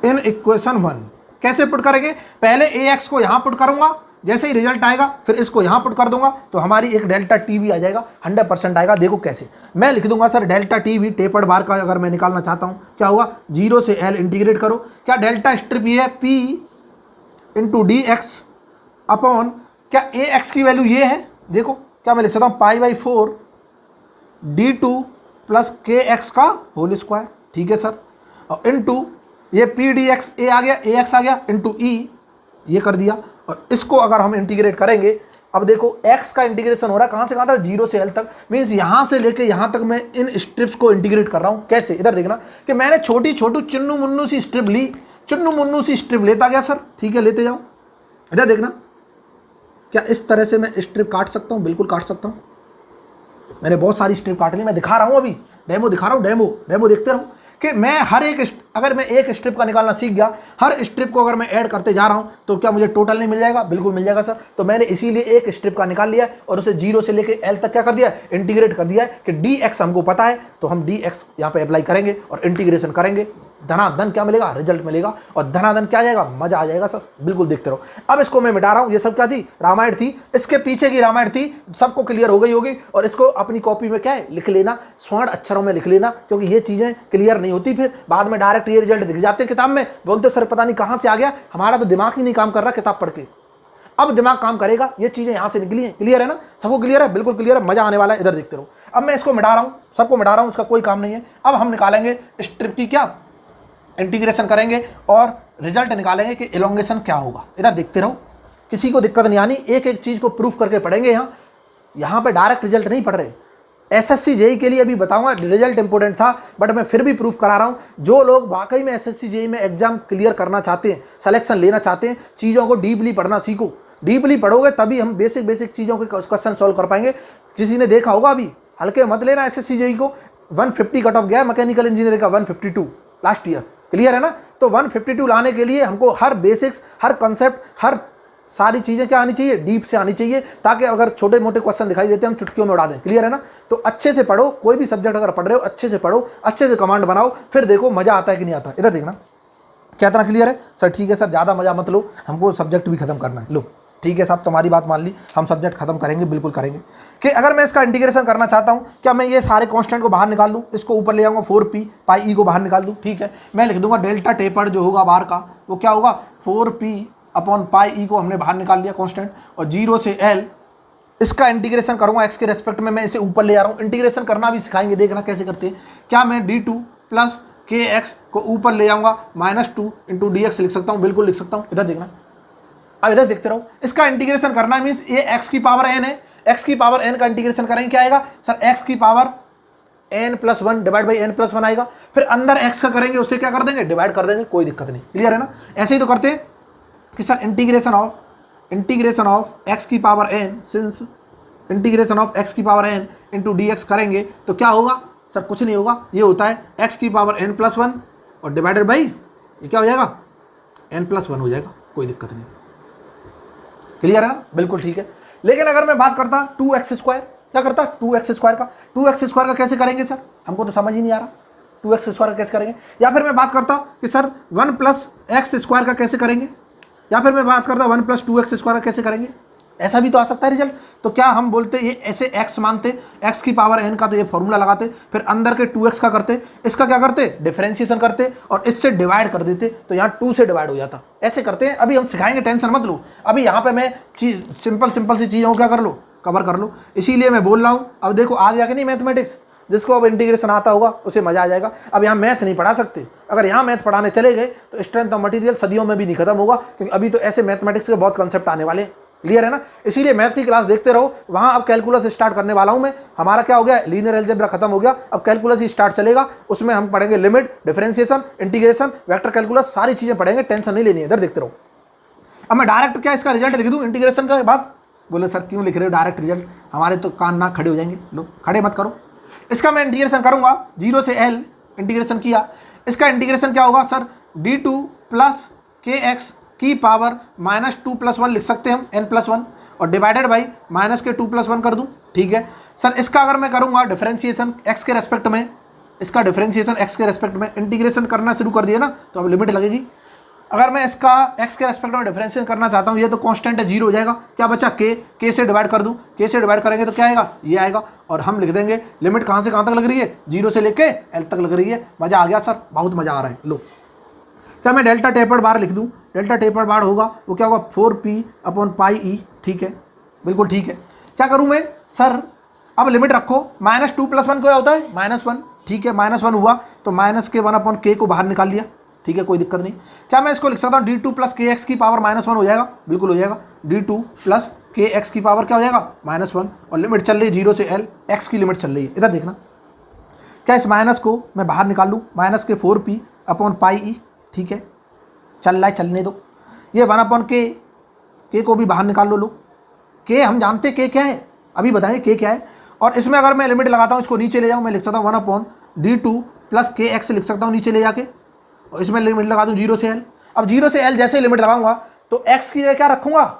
in equation 1, कैसे पुट करेंगे, पहले ए एक्स को यहाँ पुट करूंगा, जैसे ही रिजल्ट आएगा फिर इसको यहाँ पुट कर दूंगा तो हमारी एक डेल्टा टी भी आ जाएगा, 100% आएगा। देखो कैसे, मैं लिख दूंगा सर डेल्टा टी भी टेपर्ड बार का अगर मैं निकालना चाहता हूँ, क्या हुआ, 0 से L इंटीग्रेट करो, क्या डेल्टा स्ट्रिप ये है P into D x upon, क्या ए एक्स की वैल्यू ये है, देखो क्या मैं लिख सकता हूँ π/4 d2 प्लस के एक्स का होल स्क्वायर, ठीक है सर, और इंटू ये पी डी एक्स ए आ गया, ए एक्स आ गया, इंटू ई ये कर दिया। और इसको अगर हम इंटीग्रेट करेंगे, अब देखो x का इंटीग्रेशन हो रहा है कहाँ से कहाँ तक, 0 से L तक, मीन्स यहाँ से लेके यहाँ तक मैं इन स्ट्रिप्स को इंटीग्रेट कर रहा हूँ। कैसे, इधर देखना कि मैंने छोटी छोटी चुन्नू मुन्नू सी स्ट्रिप ली, चुन्नू मुन्नू सी स्ट्रिप लेता गया सर, ठीक है लेते जाओ। इधर देखना, क्या इस तरह से मैं स्ट्रिप काट सकता हूँ, बिल्कुल काट सकता हूँ, मैंने बहुत सारी स्ट्रिप काट ली, मैं दिखा रहा हूँ अभी डेमो दिखा रहा हूँ, डेमो देखते रहो कि मैं हर एक अगर मैं एक स्ट्रिप का निकालना सीख गया, हर स्ट्रिप को अगर मैं ऐड करते जा रहा हूं तो क्या मुझे टोटल नहीं मिल जाएगा, बिल्कुल मिल जाएगा सर। तो मैंने इसीलिए एक स्ट्रिप का निकाल लिया और उसे 0 से लेके L तक क्या कर दिया, इंटीग्रेट कर दिया है कि dx हमको पता है तो हम dx यहाँ पे अप्लाई करेंगे और इंटीग्रेशन करेंगे, धनाधन क्या मिलेगा, रिजल्ट मिलेगा, और धनाधन क्या आ जाएगा, मजा आ जाएगा सर, बिल्कुल देखते रहो। अब इसको मैं मिटा रहा हूँ, ये सब क्या थी, रामायण थी, इसके पीछे की रामायण थी, सबको क्लियर हो गई होगी। और इसको अपनी कॉपी में क्या है लिख लेना, स्वर्ण अक्षरों में लिख लेना, क्योंकि ये चीजें क्लियर नहीं होती, फिर बाद में डायरेक्ट ये रिजल्ट दिख जाते हैं किताब में, बोलते सर पता नहीं कहाँ से आ गया, हमारा तो दिमाग ही नहीं काम कर रहा किताब पढ़ के, अब दिमाग काम करेगा, ये चीजें यहाँ से निकली हैं, क्लियर है ना, सबको क्लियर है, बिल्कुल क्लियर है, मजा आने वाला है, इधर देखते रहो। अब मैं इसको मिटा रहा हूँ, सबको मिटा रहा हूँ, इसका कोई काम नहीं है। अब हम निकालेंगे स्ट्रिप की क्या इंटीग्रेशन करेंगे और रिजल्ट निकालेंगे कि इलोंगेशन क्या होगा। इधर देखते रहो, किसी को दिक्कत नहीं आनी, एक एक चीज को प्रूफ करके पढ़ेंगे। यहाँ पे डायरेक्ट रिजल्ट नहीं पढ़ रहे, एसएससी जेई के लिए अभी बताऊंगा, रिजल्ट इंपॉर्टेंट था बट मैं फिर भी प्रूफ करा रहा हूँ। जो लोग वाकई में एसएससी जेई में एग्जाम क्लियर करना चाहते हैं, सिलेक्शन लेना चाहते हैं, चीज़ों को डीपली पढ़ना सीखो, डीपली पढ़ोगे तभी हम बेसिक चीज़ों के क्वेश्चन सॉल्व कर पाएंगे। किसी ने देखा होगा अभी, हल्के मत लेना एसएससी जेई को, 150 कट ऑफ गया मैकेनिकल इंजीनियरिंग का, 152 लास्ट ईयर, क्लियर है ना। तो 152 लाने के लिए हमको हर बेसिक्स, हर कंसेप्ट, हर सारी चीज़ें क्या आनी चाहिए, डीप से आनी चाहिए, ताकि अगर छोटे मोटे क्वेश्चन दिखाई देते हैं हम चुटकियों में उड़ा दें, क्लियर है ना। तो अच्छे से पढ़ो, कोई भी सब्जेक्ट अगर पढ़ रहे हो अच्छे से पढ़ो, अच्छे से कमांड बनाओ, फिर देखो मजा आता है कि नहीं आता। इधर देखना क्या इतना क्लियर है सर, ठीक है सर, ज़्यादा मजा मत लो, हमको सब्जेक्ट भी खत्म करना है। लो ठीक है साहब, तुम्हारी बात मान ली, हम सब्जेक्ट खत्म करेंगे, बिल्कुल करेंगे। कि अगर मैं इसका इंटीग्रेशन करना चाहता हूँ, क्या मैं ये सारे कांस्टेंट को बाहर निकाल दूँ, इसको ऊपर ले आऊँगा, 4p पाई ई को बाहर निकाल दूँ, ठीक है। मैं लिख दूंगा डेल्टा टेपर्ड जो होगा बाहर का वो क्या होगा, 4p अपॉन पाई ई को हमने बाहर निकाल लिया कांस्टेंट, और 0 से L इसका इंटीग्रेशन करूँगा एक्स के रेस्पेक्ट में, मैं इसे ऊपर ले आ रहा हूँ। इंटीग्रेशन करना भी सिखाएंगे, देखना कैसे करते हैं। क्या मैं d2 प्लस के एक्स को ऊपर ले आऊँगा -2 इंटू डी एक्स लिख सकता हूँ, बिल्कुल लिख सकता हूँ। इधर देखना, अब इधर देखते रहो, इसका इंटीग्रेशन करना है, मीन्स ये x की पावर n है, x की पावर n का इंटीग्रेशन करेंगे, क्या आएगा सर, x की power n+1 divide by n+1 आएगा। फिर अंदर x का करेंगे, उससे क्या कर देंगे, डिवाइड कर देंगे, कोई दिक्कत नहीं, क्लियर है ना। ऐसे ही तो करते हैं कि सर इंटीग्रेशन ऑफ x की power n, since integration of x की power n into D x करेंगे तो क्या होगा सर, कुछ नहीं होगा, ये होता है x की पावर n+1 और डिवाइडेड बाई ये क्या हो जाएगा, n+1 हो जाएगा, कोई दिक्कत नहीं, क्लियर है ना, बिल्कुल ठीक है। लेकिन अगर मैं बात करता 2x², क्या करता 2x² का, 2x² का कैसे करेंगे सर, हमको तो समझ ही नहीं आ रहा 2x² का कैसे करेंगे। या फिर मैं बात करता कि सर 1 + x² का कैसे करेंगे, या फिर मैं बात करता 1 + 2x² का कैसे करेंगे, ऐसा भी तो आ सकता है रिजल्ट। तो क्या हम बोलते ये ऐसे x मानते, x की पावर n का तो ये फॉर्मूला लगाते, फिर अंदर के 2x का करते, इसका क्या करते, डिफरेंशिएशन करते और इससे डिवाइड कर देते, तो यहाँ 2 से डिवाइड हो जाता। ऐसे करते हैं, अभी हम सिखाएंगे, टेंशन मत लो। अभी यहाँ पे मैं सिंपल सी चीज़ों को क्या कर लो, कवर कर लो, इसीलिए मैं बोल रहा हूँ। अब देखो आ गया कि नहीं मैथमेटिक्स, जिसको अब इंटीग्रेशन आता होगा उसे मजा आ जाएगा। अब यहाँ मैथ नहीं पढ़ा सकते, अगर यहाँ मैथ पढ़ाने चले गए तो स्ट्रेंथ ऑफ मटेरियल सदियों में भी नहीं खत्म होगा, क्योंकि अभी तो ऐसे मैथमेटिक्स के बहुत कंसेप्ट आने वाले, क्लियर है ना। इसीलिए मैथ की क्लास देखते रहो, वहाँ अब कैलकुलस स्टार्ट करने वाला हूँ मैं। हमारा क्या हो गया, लीनियर अलजेब्रा खत्म हो गया, अब कैलकुलस ही स्टार्ट चलेगा, उसमें हम पढ़ेंगे limit, differentiation, integration, vector calculus, सारी चीज़ें पढ़ेंगे, टेंशन नहीं लेनी है। इधर देखते रहो, अब मैं डायरेक्ट क्या इसका रिजल्ट लिख दूँ इंटीग्रेशन का बाद, बोले सर क्यों लिख रहे हो डायरेक्ट रिजल्ट, हमारे तो कान नाक खड़े हो जाएंगे। लो खड़े मत करो, इसका मैं इंटीग्रेशन करूँगा, 0 से L इंटीग्रेशन किया, इसका इंटीग्रेशन क्या होगा सर, d2 प्लस के एक्स की पावर -2 + 1 लिख सकते हैं हम, n+1 और डिवाइडेड बाई माइनस के 2 + 1 कर दूं, ठीक है सर। इसका अगर मैं करूंगा डिफरेंशिएशन x के रेस्पेक्ट में, इसका डिफरेंशिएशन x के रेस्पेक्ट में इंटीग्रेशन करना शुरू कर दिया ना, तो अब लिमिट लगेगी अगर मैं इसका x के रेस्पेक्ट में डिफरेंशिएट करना चाहता हूँ, ये तो कांस्टेंट है, 0 हो जाएगा। क्या बचा k से डिवाइड कर दूँ, k से डिवाइड करेंगे तो क्या आएगा, ये आएगा। और हम लिख देंगे लिमिट कहाँ से कहाँ तक लग रही है, 0 से लेके l तक लग रही है। मज़ा आ गया सर, बहुत मज़ा आ रहा है। लो क्या मैं डेल्टा टेपर्ड बार लिख दूँ, डेल्टा टेपर्ड बार होगा वो क्या होगा 4p/πe। ठीक है, बिल्कुल ठीक है। क्या करूँ मैं सर, अब लिमिट रखो, -2 + 1 क्या होता है, -1। ठीक है, -1 हुआ तो माइनस के 1/k को बाहर निकाल लिया। ठीक है, कोई दिक्कत नहीं। क्या मैं इसको लिख सकता हूँ d2 + kx की पावर -1 हो जाएगा, बिल्कुल हो जाएगा। d2 + kx की पावर क्या हो जाएगा, -1। और लिमिट चल रही है 0 से l, x की लिमिट चल रही है। इधर देखना, क्या इस माइनस को मैं बाहर निकाल लूँ, -4p/πe। ठीक है, चल रहा है, चलने दो। ये 1/k, k को भी बाहर निकाल लो। लो k हम जानते k क्या है, अभी बताएं k क्या है। और इसमें अगर मैं लिमिट लगाता हूँ, इसको नीचे ले जाऊँ, मैं लिख सकता हूँ 1/d2 + kx लिख सकता हूँ नीचे ले जाके। और इसमें लिमिट लगा दूँ 0 से l। अब 0 से l जैसे लिमिट लगाऊंगा तो x की जगह क्या रखूंगा,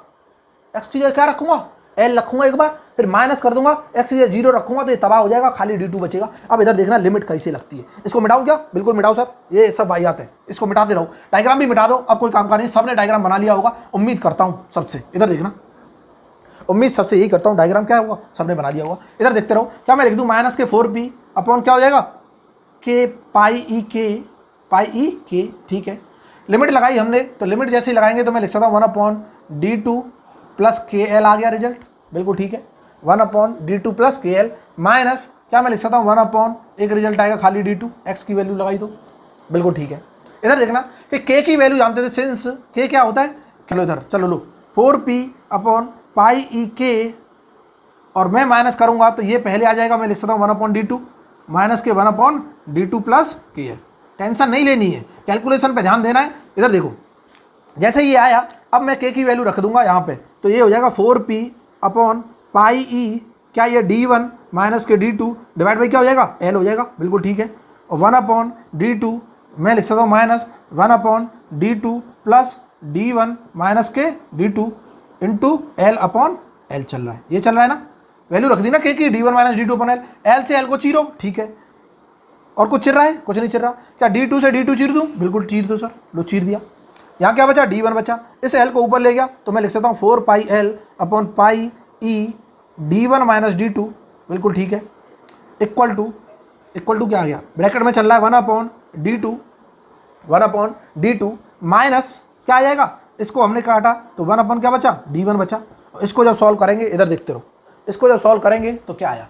x की जगह क्या रखूंगा, l रखूंगा एक बार, फिर माइनस कर दूंगा, x की जगह 0 रखूंगा तो ये तबाह हो जाएगा, खाली d2 बचेगा। अब इधर देखना लिमिट कैसे लगती है। इसको मिटाऊं क्या, बिल्कुल मिटाओ सर, ये सब वाहियात है, इसको मिटाते रहो। डायग्राम भी मिटा दो, अब कोई काम का नहीं, सबने डायग्राम बना लिया होगा, उम्मीद करता हूँ सबसे। इधर देखना, उम्मीद सबसे यही करता हूँ, डायग्राम क्या होगा, सबने बना लिया होगा। इधर देखते रहो, क्या मैं लिख दूँ -4p अपॉन क्या हो जाएगा k/πe/k। ठीक है, लिमिट लगाई हमने, तो लिमिट जैसे ही लगाएंगे तो मैं लिख सकता हूँ 1/d2 + kl आ गया रिजल्ट, बिल्कुल ठीक है। 1/d2 + kl माइनस क्या मैं लिख सकता हूँ 1/, एक रिजल्ट आएगा खाली d2, x की वैल्यू लगाई दो, बिल्कुल ठीक है। इधर देखना कि k की वैल्यू जानते थे, सिंस k क्या होता है, चलो इधर चलो लो 4p/πe/k, और मैं माइनस करूंगा तो ये पहले आ जाएगा, मैं लिख सकता हूँ 1/d2 माइनस के 1/d2 + kl। टेंशन नहीं लेनी है, कैलकुलेशन पे ध्यान देना है। इधर देखो, जैसे ये आया, अब मैं k की वैल्यू रख दूंगा यहाँ पे, तो ये हो जाएगा 4p/πe, क्या ये d1 माइनस के d2 डिवाइड बाई क्या हो जाएगा, l हो जाएगा, बिल्कुल ठीक है। और 1/d2 मैं लिख सकता हूँ -1/d2 + d1 माइनस के d2 इंटू l/l चल रहा है, ये चल रहा है ना, वैल्यू रख दी ना k की, d1 - d2/l, l से l को चीरो। ठीक है, और कुछ चिर रहा है, कुछ नहीं चिर रहा। क्या d2 से d2 चीर दूँ, बिल्कुल चीर दो सर, लो चीर दिया। यहाँ क्या बचा, d1 बचा, इस l को ऊपर ले गया तो मैं लिख सकता हूँ 4πl/πe d1 - d2, बिल्कुल ठीक है, इक्वल टू क्या आ गया, ब्रैकेट में चल रहा है 1/d2 माइनस क्या आ जाएगा, इसको हमने काटा तो 1/ क्या बचा, d1 बचा। इसको जब सॉल्व करेंगे, इधर देखते रहो, इसको जब सॉल्व करेंगे तो क्या आया।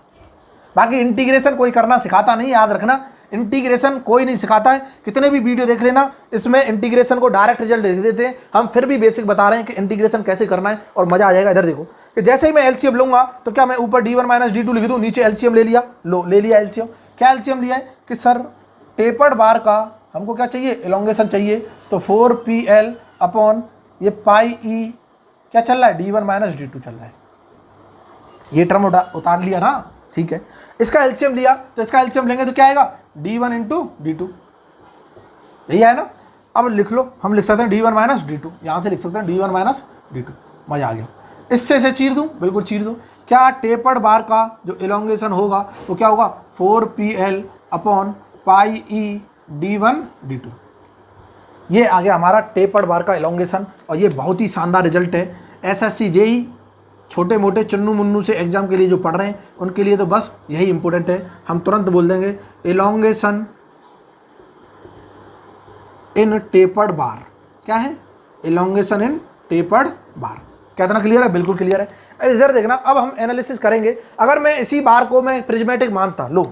बाकी इंटीग्रेशन कोई करना सिखाता नहीं, याद रखना, इंटीग्रेशन कोई नहीं सिखाता है। कितने भी वीडियो देख लेना, इसमें इंटीग्रेशन को डायरेक्ट रिजल्ट लिख देते हैं, हम फिर भी बेसिक बता रहे हैं कि इंटीग्रेशन कैसे करना है, और मजा आ जाएगा। इधर देखो कि जैसे ही मैं एलसीएम लूंगा तो क्या मैं ऊपर d1 - d2 लिख दूं, नीचे एलसीएम ले लिया, लो ले लिया एलसीएम। क्या एलसीएम लिया है कि सर टेपर्ड बार का हमको क्या चाहिए, एलोंगेशन चाहिए, तो 4pl अपॉन ये πe क्या चल रहा है, d1 - d2 चल रहा है, ये टर्म उतार लिया ना, ठीक है। इसका एलसीएम लिया तो इसका एलसीएम लेंगे तो क्या आएगा, d1 × d2, यही है ना। अब लिख लो, हम लिख सकते हैं d1 - d2, यहाँ से लिख सकते हैं d1 - d2, मजा आ गया। इससे इसे चीर दूँ, बिल्कुल चीर दो। क्या टेपर्ड बार का जो एलोंगेशन होगा तो क्या होगा 4pl upon πe d1 d2, ये आ गया हमारा टेपर्ड बार का एलोंगेशन। और ये बहुत ही शानदार रिजल्ट है। एसएससी जेई छोटे मोटे चन्नू मुन्नू से एग्जाम के लिए जो पढ़ रहे हैं उनके लिए तो बस यही इंपॉर्टेंट है। हम तुरंत बोल देंगे एलोंगेशन इन टेपर्ड बार, क्या है, एलोंगेशन इन टेपर्ड बार। कितना क्लियर है, बिल्कुल क्लियर है। इधर देखना, अब हम एनालिसिस करेंगे। अगर मैं इसी बार को मैं प्रिज्मेटिक मानता, लो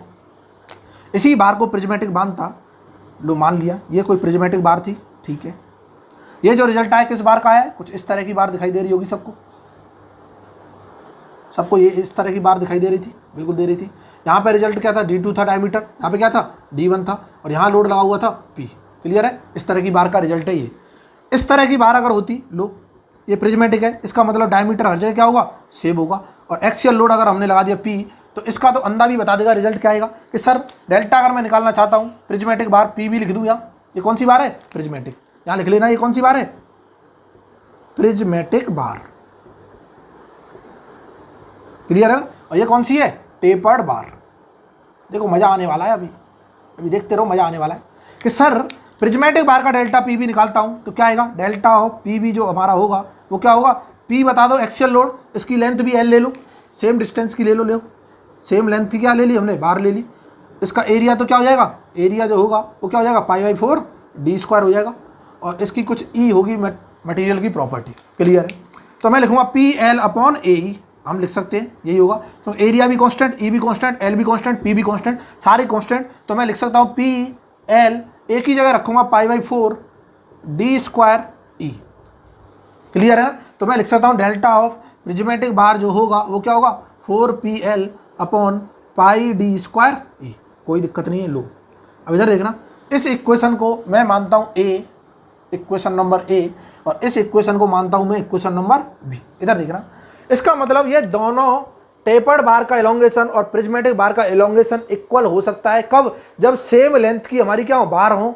इसी बार को प्रिज्मेटिक मानता, लो मान लिया ये कोई प्रिज्मेटिक बार थी, ठीक है। ये जो रिजल्ट आया किस बार का है, कुछ इस तरह की बार दिखाई दे रही होगी सबको ये इस तरह की बार दिखाई दे रही थी, बिल्कुल दे रही थी। यहाँ पे रिजल्ट क्या था, d2 था डायमीटर, यहाँ पे क्या था, d1 था, और यहाँ लोड लगा हुआ था p। क्लियर है, इस तरह की बार का रिजल्ट है ये। इस तरह की बार अगर होती, लो ये प्रिज्मेटिक है, इसका मतलब डायमीटर हर जगह क्या होगा, सेम होगा। और एक्सियल लोड अगर हमने लगा दिया p, तो इसका तो अंदा भी बता देगा रिजल्ट क्या आएगा कि सर डेल्टा अगर मैं निकालना चाहता हूँ, प्रिज्मेटिक बार p भी लिख दूँ यहाँ, ये कौन सी बार है, प्रिज्मेटिक, यहाँ लिख लेना ये कौन सी बार है, प्रिज्मेटिक बार। क्लियर है। और ये कौन सी है, टेपर्ड बार। देखो मज़ा आने वाला है, अभी देखते रहो, मज़ा आने वाला है कि सर प्रिज्मेटिक बार का डेल्टा पी बी निकालता हूँ तो क्या आएगा, डेल्टा ऑफ पी बी जो हमारा होगा वो क्या होगा, पी बता दो एक्सियल लोड, इसकी लेंथ भी एल ले लो, सेम डिस्टेंस की ले लो, सेम लेंथ की क्या ले ली हमने, बार ले ली। इसका एरिया तो क्या हो जाएगा, एरिया जो होगा वो क्या हो जाएगा, पाई बाई 4 डी स्क्वायर हो जाएगा, और इसकी कुछ ई होगी मटेरियल की प्रॉपर्टी। क्लियर है, तो मैं लिखूंगा पी एल अपॉन ए ई, हम लिख सकते हैं यही होगा। तो एरिया भी कांस्टेंट, ई भी कांस्टेंट, एल भी कांस्टेंट, पी भी कांस्टेंट, सारे कांस्टेंट। तो मैं लिख सकता हूँ पी एल एक ही जगह रखूंगा pi by 4 D square E. Clear है ना, तो मैं लिख सकता हूँ डेल्टा ऑफ प्रिज्मेटिक बार जो होगा वो क्या होगा, 4 P L upon pi D square E. कोई दिक्कत नहीं है। लो अब इधर देखना, इस इक्वेशन को मैं मानता हूँ ए, इक्वेशन नंबर ए, और इस इक्वेशन को मानता हूँ मैं इक्वेशन नंबर बी। इधर देखना, इसका मतलब ये दोनों टेपर्ड बार का एलोंगेशन और प्रिज्मेटिक बार का एलोंगेशन इक्वल हो सकता है। कब, जब सेम लेंथ की हमारी क्या हो, बार हो,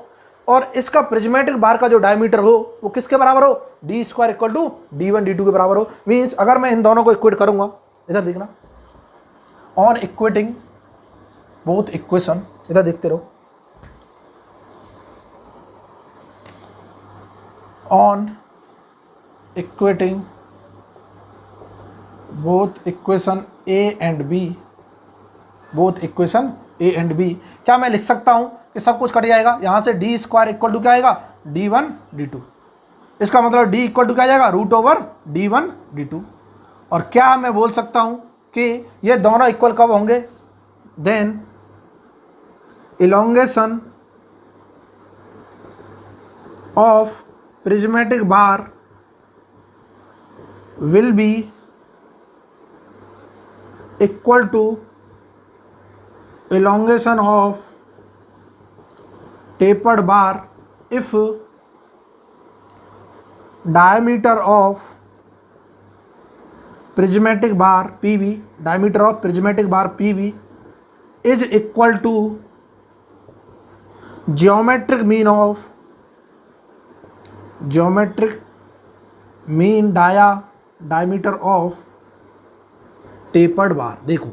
और इसका प्रिज्मेटिक बार का जो डायमीटर हो वो किसके बराबर हो, D square equal to D one D two के बराबर हो। मीन्स अगर मैं इन दोनों को इक्वेट करूंगा, इधर देखना, ऑन इक्वेटिंग बोथ इक्वेशन, इधर देखते रहो, on equating both equation A and B, both equation A and B, क्या मैं लिख सकता हूं कि सब कुछ कट जाएगा, यहां से डी स्क्वायर इक्वल टू क्या आएगा, डी वन डी टू। इसका मतलब डी इक्वल टू क्या जाएगा, root over D one D two. और क्या मैं बोल सकता हूं कि ये दोनों इक्वल कब होंगे, then elongation of prismatic bar will be equal to elongation of tapered bar if diameter of prismatic bar PB, diameter of prismatic bar PB is equal to geometric mean diameter of tapered bar। देखो,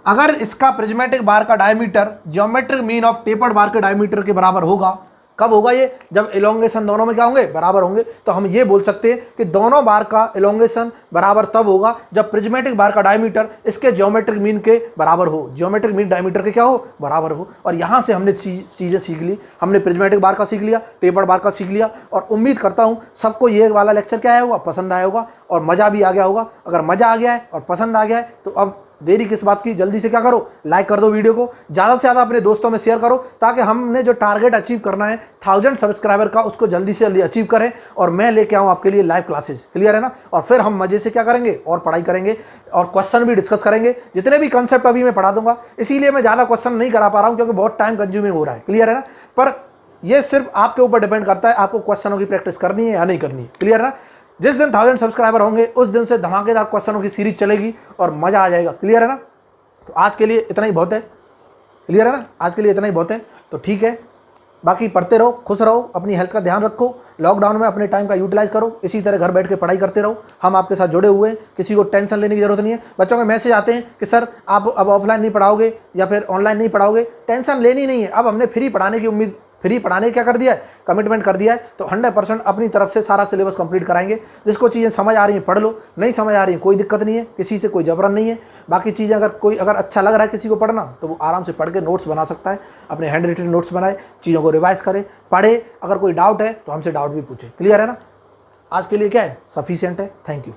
अगर इसका prismatic bar का diameter geometric mean of tapered bar के diameter के बराबर होगा, कब होगा ये, जब एलोंगेशन दोनों में क्या होंगे, बराबर होंगे। तो हम ये बोल सकते हैं कि दोनों बार का एलोंगेशन बराबर तब होगा जब प्रिज्मेटिक बार का डायमीटर इसके जियोमेट्रिक मीन के बराबर हो, जियोमेट्रिक मीन डायमीटर के क्या हो, बराबर हो। और यहाँ से हमने चीज़ें सीख ली, हमने प्रिज्मेटिक बार का सीख लिया, टेपर्ड बार का सीख लिया, और उम्मीद करता हूँ सबको ये वाला लेक्चर क्या आया होगा, पसंद आया होगा और मज़ा भी आ गया होगा। अगर मज़ा आ गया है और पसंद आ गया है तो अब देरी किस बात की, जल्दी से क्या करो, लाइक कर दो वीडियो को, ज़्यादा से ज़्यादा अपने दोस्तों में शेयर करो, ताकि हमने जो टारगेट अचीव करना है 1000 सब्सक्राइबर का, उसको जल्दी से जल्दी अचीव करें और मैं लेके आऊँ आपके लिए लाइव क्लासेज। क्लियर है ना, और फिर हम मजे से क्या करेंगे, और पढ़ाई करेंगे और क्वेश्चन भी डिस्कस करेंगे। जितने भी कंसेप्ट अभी मैं पढ़ा दूंगा, इसीलिए मैं ज़्यादा क्वेश्चन नहीं करा पा रहा हूँ क्योंकि बहुत टाइम कंज्यूमिंग हो रहा है। क्लियर है ना, पर यह सिर्फ आपके ऊपर डिपेंड करता है, आपको क्वेश्चनों की प्रैक्टिस करनी है या नहीं करनी है। क्लियर है ना, जिस दिन 1000 सब्सक्राइबर होंगे उस दिन से धमाकेदार क्वेश्चनों की सीरीज चलेगी और मज़ा आ जाएगा। क्लियर है ना, तो आज के लिए इतना ही बहुत है। क्लियर है ना, आज के लिए इतना ही बहुत है, तो ठीक है। बाकी पढ़ते रहो, खुश रहो, अपनी हेल्थ का ध्यान रखो, लॉकडाउन में अपने टाइम का यूटिलाइज करो, इसी तरह घर बैठ के पढ़ाई करते रहो। हम आपके साथ जुड़े हुए हैं, किसी को टेंशन लेने की जरूरत नहीं है। बच्चों के मैसेज आते हैं कि सर आप अब ऑफलाइन नहीं पढ़ाओगे या फिर ऑनलाइन नहीं पढ़ाओगे, टेंशन लेनी नहीं है। अब हमने फ्री पढ़ाने की उम्मीद, फ्री पढ़ाने क्या कर दिया है, कमिटमेंट कर दिया है, तो 100% अपनी तरफ से सारा सिलेबस कंप्लीट कराएंगे। जिसको चीज़ें समझ आ रही हैं पढ़ लो, नहीं समझ आ रही हैं कोई दिक्कत नहीं है, किसी से कोई जबरन नहीं है। बाकी चीज़ें अगर अच्छा लग रहा है किसी को पढ़ना तो वो आराम से पढ़ के नोट्स बना सकता है, अपने हैंड रिटन नोट्स बनाए, चीज़ों को रिवाइज करे, पढ़े। अगर कोई डाउट है तो हमसे डाउट भी पूछे। क्लियर है ना, आज के लिए क्या है, सफिशिएंट है। Thank you.